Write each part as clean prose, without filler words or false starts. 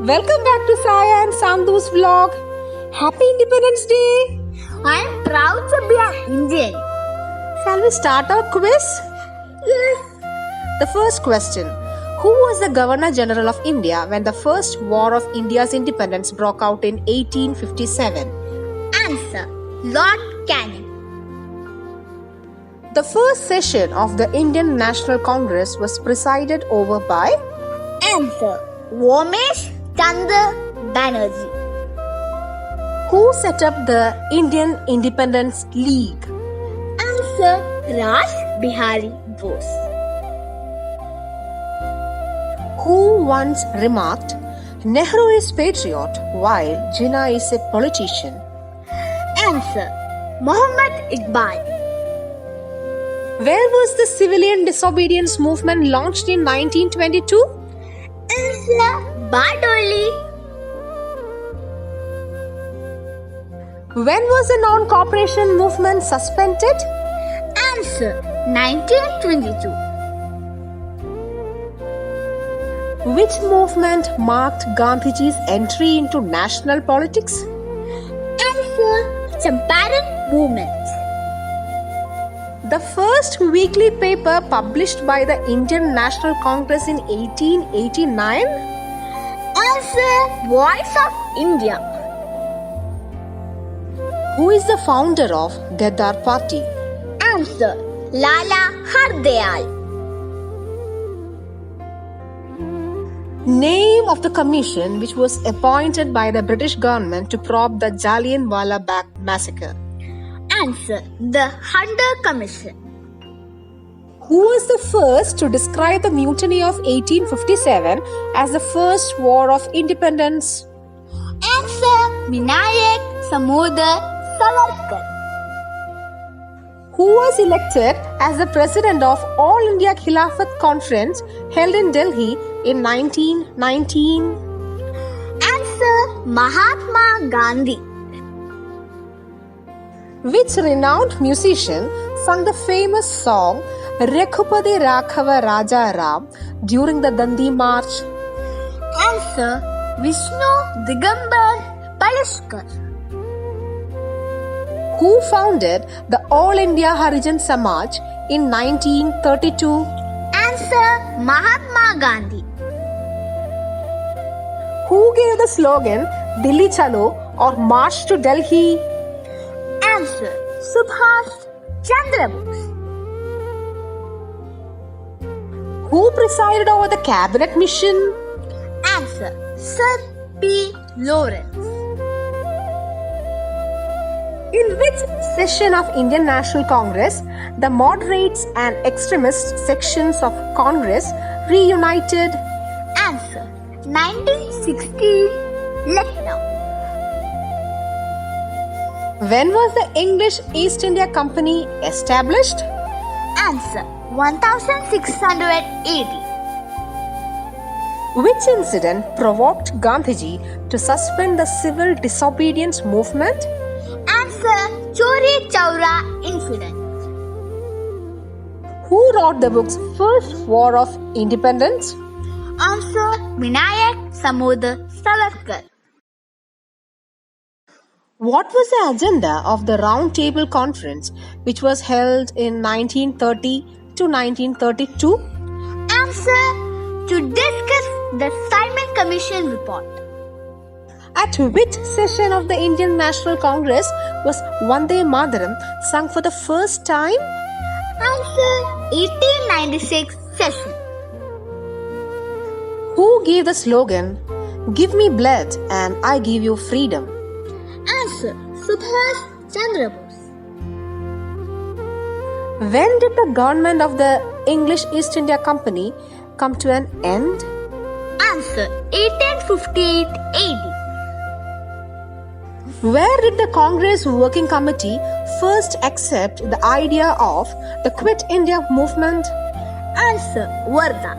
Welcome back to Saya and Sandhu's vlog. Happy Independence Day! I am proud to be an Indian. Shall we start our quiz? Yes. The first question. Who was the Governor General of India when the first War of India's independence broke out in 1857? Answer: Lord Canning. The first session of the Indian National Congress was presided over by? Answer: Womesh Chandra Banerjee. Who set up the Indian Independence League? Answer: Raj Bihari Bose. Who once remarked, Nehru is patriot while Jinnah is a politician? Answer: Muhammad Iqbal. Where was the civilian disobedience movement launched in 1922? Answer: Bardoli. When was the non-cooperation movement suspended? Answer: 1922. Which movement marked Gandhiji's entry into national politics? Answer: Champaran Movement. The first weekly paper published by the Indian National Congress in 1889? Answer: Voice of India. Who is the founder of Ghadar Party? Answer: Lala Hardayal. Name of the commission which was appointed by the British government to probe the Jallianwala Bagh massacre? Answer: The Hunter Commission. Who was the first to describe the mutiny of 1857 as the first war of independence? Answer: Vinayak Samodar Savarkar. Who was elected as the president of All India Khilafat Conference held in Delhi in 1919? Answer: Mahatma Gandhi. Which renowned musician sung the famous song Raghupati Raghava Raja Ram during the Dandi March? Answer: Vishnu Digambar Palishkar. Who founded the All India Harijan Samaj in 1932? Answer: Mahatma Gandhi. Who gave the slogan Dilli Chalo or March to Delhi? Answer: Subhash Chandra Bose. Who presided over the cabinet mission? Answer: Sir P. Lawrence. In which session of Indian National Congress the moderates and extremist sections of Congress reunited? Answer: 1916 Lucknow. When was the English East India Company established? Answer: 1680. Which incident provoked Gandhiji to suspend the civil disobedience movement? Answer: Chori Chaura Incident. Who wrote the books First War of Independence? Answer: Vinayak Samodar Savarkar. What was the agenda of the Round Table Conference which was held in 1930 to 1932? Answer: To discuss the Simon Commission report. At which session of the Indian National Congress was Vande Mataram sung for the first time? Answer: 1896 session. Who gave the slogan, Give me blood and I give you freedom? Answer: Subhash Chandra Bose. When did the government of the English East India Company come to an end? Answer: 1858 AD. Where did the Congress Working Committee first accept the idea of the Quit India movement? Answer: Wardha.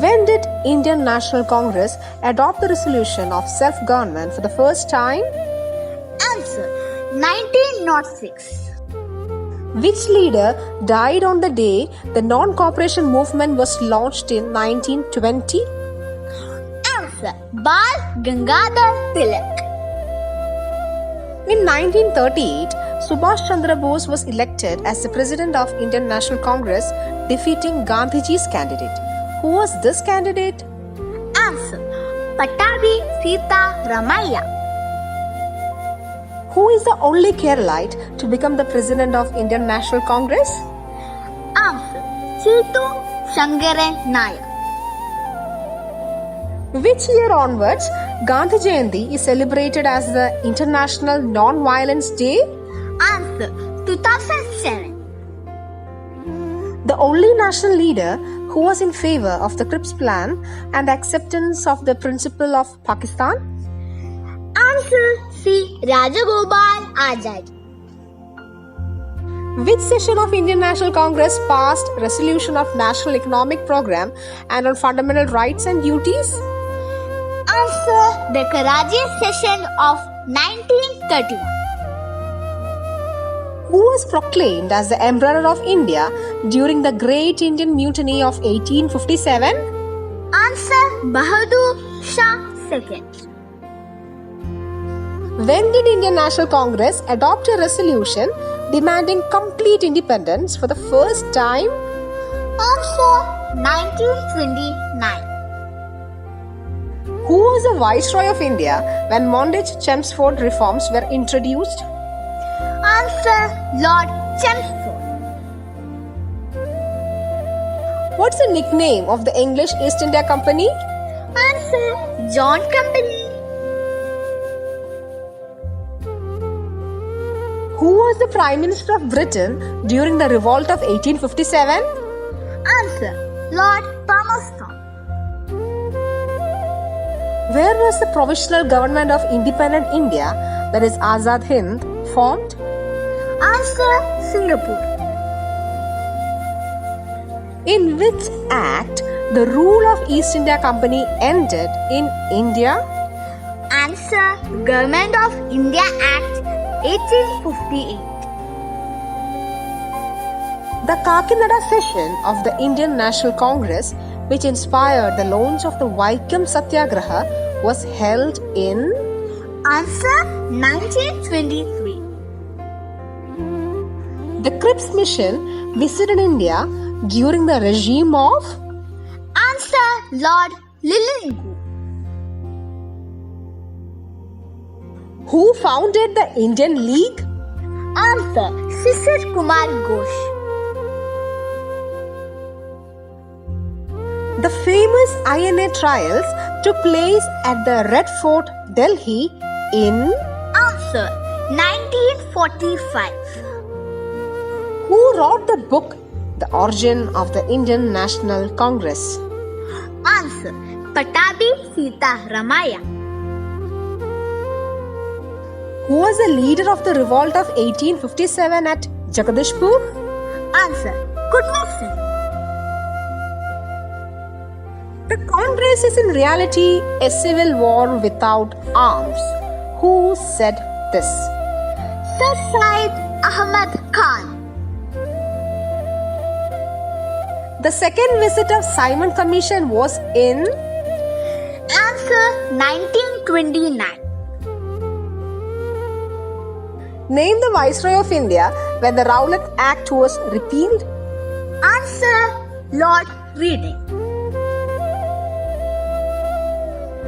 When did Indian National Congress adopt the resolution of self-government for the first time? Answer: 1906. Which leader died on the day the non-cooperation movement was launched in 1920? Bal Gangadhar Tilak. In 1938, Subhash Chandra Bose was elected as the president of Indian National Congress, defeating Gandhiji's candidate. Who was this candidate? Answer. Patabi Sita Ramaiah. Who is the only Keralite to become the president of Indian National Congress? Answer. Chitu Shangaran Nayak. Which year onwards Gandhi Jayanti is celebrated as the International Non-Violence Day? Answer. 2007. The only national leader who was in favor of the Cripps Plan and acceptance of the principle of Pakistan? Answer. C. Rajagopal Azad. Which session of Indian National Congress passed Resolution of National Economic Program and on Fundamental Rights and Duties? Answer. The Karachi session of 1931. Who was proclaimed as the Emperor of India during the Great Indian Mutiny of 1857? Answer. Bahadur Shah II. When did Indian National Congress adopt a resolution demanding complete independence for the first time? Answer. 1929. Who was the Viceroy of India when Mondage Chelmsford reforms were introduced? Answer. Lord Chelmsford. What's the nickname of the English East India Company? Answer. John Company. Who was the Prime Minister of Britain during the revolt of 1857? Answer. Lord Palmerston. Where was the Provisional Government of Independent India, that is Azad Hind, formed? Answer. Singapore. In which act the rule of East India Company ended in India? Answer. Government of India Act 1858. The Kakinada session of the Indian National Congress, which inspired the launch of the Vaikam Satyagraha, was held in? Answer. 1923. The Cripps Mission visited India during the regime of? Answer. Lord Lilligoo. Who founded the Indian League? Answer. Sisir Kumar Ghosh. The famous INA trials took place at the Red Fort, Delhi in? Answer. 1945. Who wrote the book The Origin of the Indian National Congress? Answer. Patabi Sita Ramaiah. Who was the leader of the revolt of 1857 at Jagadishpur? Answer. Kutub Singh. The Congress is in reality a civil war without arms. Who said this? Sir Syed Ahmad Khan. The second visit of Simon Commission was in? Answer. 1929. Name the Viceroy of India when the Rowlatt Act was repealed? Answer. Lord Reading.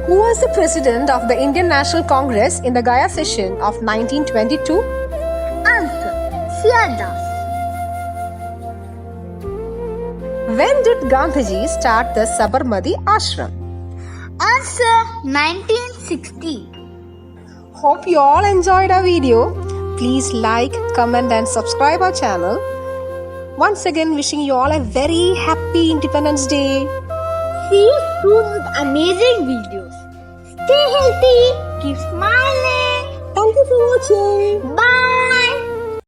Who was the president of the Indian National Congress in the Gaya session of 1922? Answer. C.R. Das. When did Gandhiji start the Sabarmati Ashram? Answer. 1960. Hope you all enjoyed our video. Please like, comment and subscribe our channel. Once again, wishing you all a very happy Independence Day. See you soon with amazing videos. Stay healthy. Keep smiling. Thank you for watching.